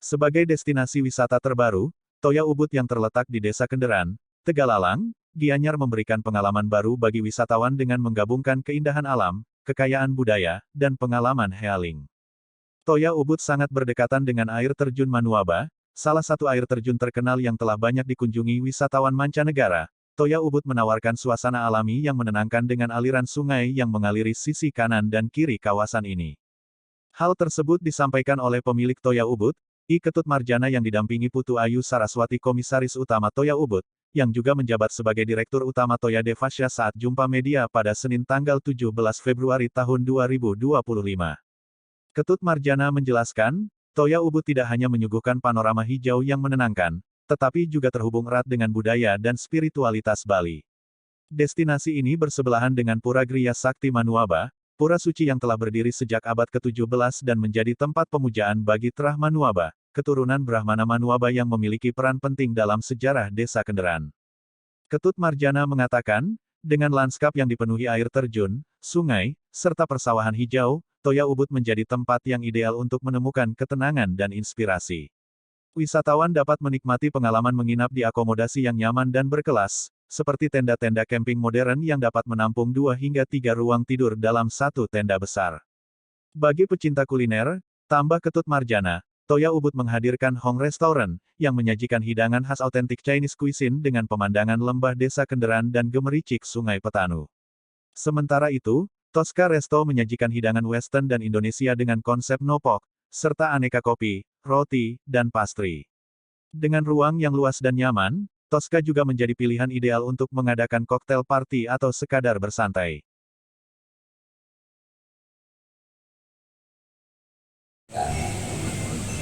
Sebagai destinasi wisata terbaru, Toya Ubud yang terletak di Desa Kenderan, Tegalalang, Gianyar memberikan pengalaman baru bagi wisatawan dengan menggabungkan keindahan alam, kekayaan budaya, dan pengalaman healing. Toya Ubud sangat berdekatan dengan air terjun Manuaba, salah satu air terjun terkenal yang telah banyak dikunjungi wisatawan mancanegara. Toya Ubud menawarkan suasana alami yang menenangkan dengan aliran sungai yang mengaliri sisi kanan dan kiri kawasan ini. Hal tersebut disampaikan oleh pemilik Toya Ubud, I Ketut Marjana yang didampingi Putu Ayu Saraswati Komisaris Utama Toya Ubud, yang juga menjabat sebagai Direktur Utama Toya Devasya saat jumpa media pada Senin tanggal 17 Februari tahun 2025. Ketut Marjana menjelaskan, Toya Ubud tidak hanya menyuguhkan panorama hijau yang menenangkan, tetapi juga terhubung erat dengan budaya dan spiritualitas Bali. Destinasi ini bersebelahan dengan Pura Griya Sakti Manuaba, pura suci yang telah berdiri sejak abad ke-17 dan menjadi tempat pemujaan bagi Trah Manuaba, keturunan Brahmana Manuaba yang memiliki peran penting dalam sejarah Desa Kenderan. Ketut Marjana mengatakan, dengan lanskap yang dipenuhi air terjun, sungai, serta persawahan hijau, Toya Ubud menjadi tempat yang ideal untuk menemukan ketenangan dan inspirasi. Wisatawan dapat menikmati pengalaman menginap di akomodasi yang nyaman dan berkelas, seperti tenda-tenda camping modern yang dapat menampung 2 hingga 3 ruang tidur dalam satu tenda besar. Bagi pecinta kuliner, tambah Ketut Marjana, Toya Ubud menghadirkan Hong Restaurant, yang menyajikan hidangan khas autentik Chinese cuisine dengan pemandangan lembah Desa Kenderan dan gemericik Sungai Petanu. Sementara itu, Tosca Resto menyajikan hidangan Western dan Indonesia dengan konsep no-pork, serta aneka kopi, roti, dan pastry. Dengan ruang yang luas dan nyaman, Tosca juga menjadi pilihan ideal untuk mengadakan koktail party atau sekadar bersantai.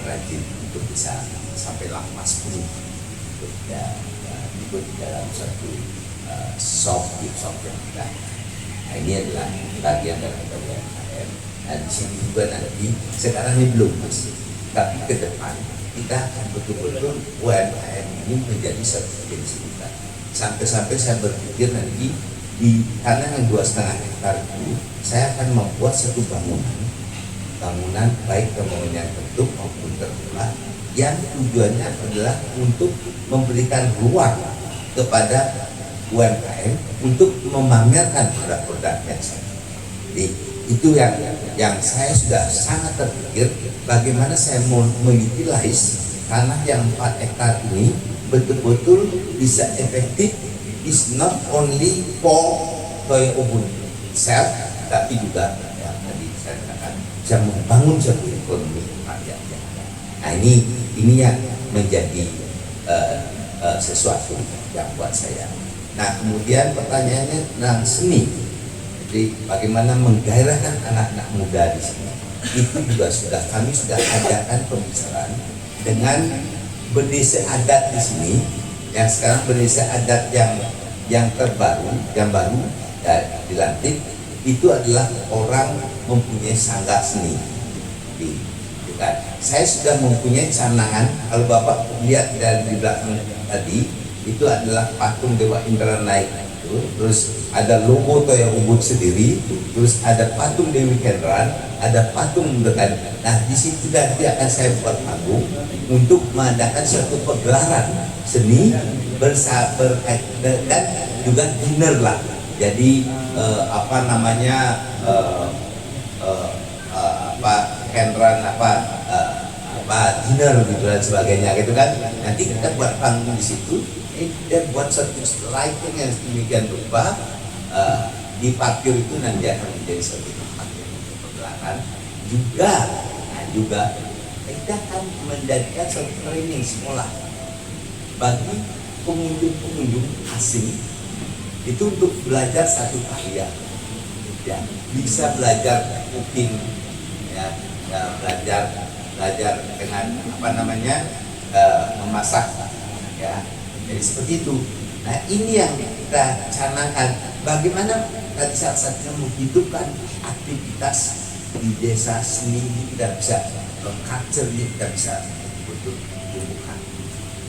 Rajin untuk bisa sampai lama 10 untuk ikut dalam satu soft yang kita. Nah, ini adalah bagian dari UMKM. Nah, di sini juga nanti, sekarang ini belum masih, tapi ke depan kita akan betul-betul UMKM ini menjadi satu kita. Sampai-sampai saya berpikir nanti di tanah yang 2,5 hektar itu, saya akan membuat satu bangunan baik bangunan bentuk maupun terbuka yang tujuannya adalah untuk memberikan ruang kepada UMKM untuk memamerkan produk-produknya. Jadi itu yang saya sudah sangat terpikir bagaimana saya mau mengutilize tanah yang 4 hektar ini betul-betul bisa efektif, is not only for Toya Ubud self, tapi juga ya, tadi saya katakan bisa membangun satu ekonomi rakyat. Nah ini yang menjadi sesuatu yang buat saya. Nah kemudian pertanyaannya tentang seni. Jadi bagaimana menggairahkan anak-anak muda di sini. Itu juga kami sudah adakan pembicaraan dengan berdesa adat di sini. Yang sekarang berdesa adat yang terbaru, yang baru dilantik itu adalah orang mempunyai sanggar seni. Saya sudah mempunyai canangan. Kalau Bapak lihat dari belakang tadi, itu adalah patung Dewa Indra naik itu, terus ada logo Toya Ubud sendiri, terus ada patung Dewi Kenderan, ada patung dekat. Nah di situ nanti akan saya buat panggung untuk mengadakan suatu pegelaran seni dan juga dinner lah. Jadi Kenderan dinner gitu dan sebagainya gitu kan. Nanti kita buat panggung di situ. Dan buat satu lighting yang sedemikian rupa di parkir itu nanti akan menjadi satu tempat yang pegelaran juga kita akan mendirikan satu training sekolah bagi pengunjung asing itu untuk belajar satu karya ya, bisa belajar cooking ya, belajar dengan memasak ya. Jadi seperti itu. Nah ini yang kita canangkan. Bagaimana tadi saat-saatnya menghidupkan aktivitas di desa seni ini kita bisa culture, kita bisa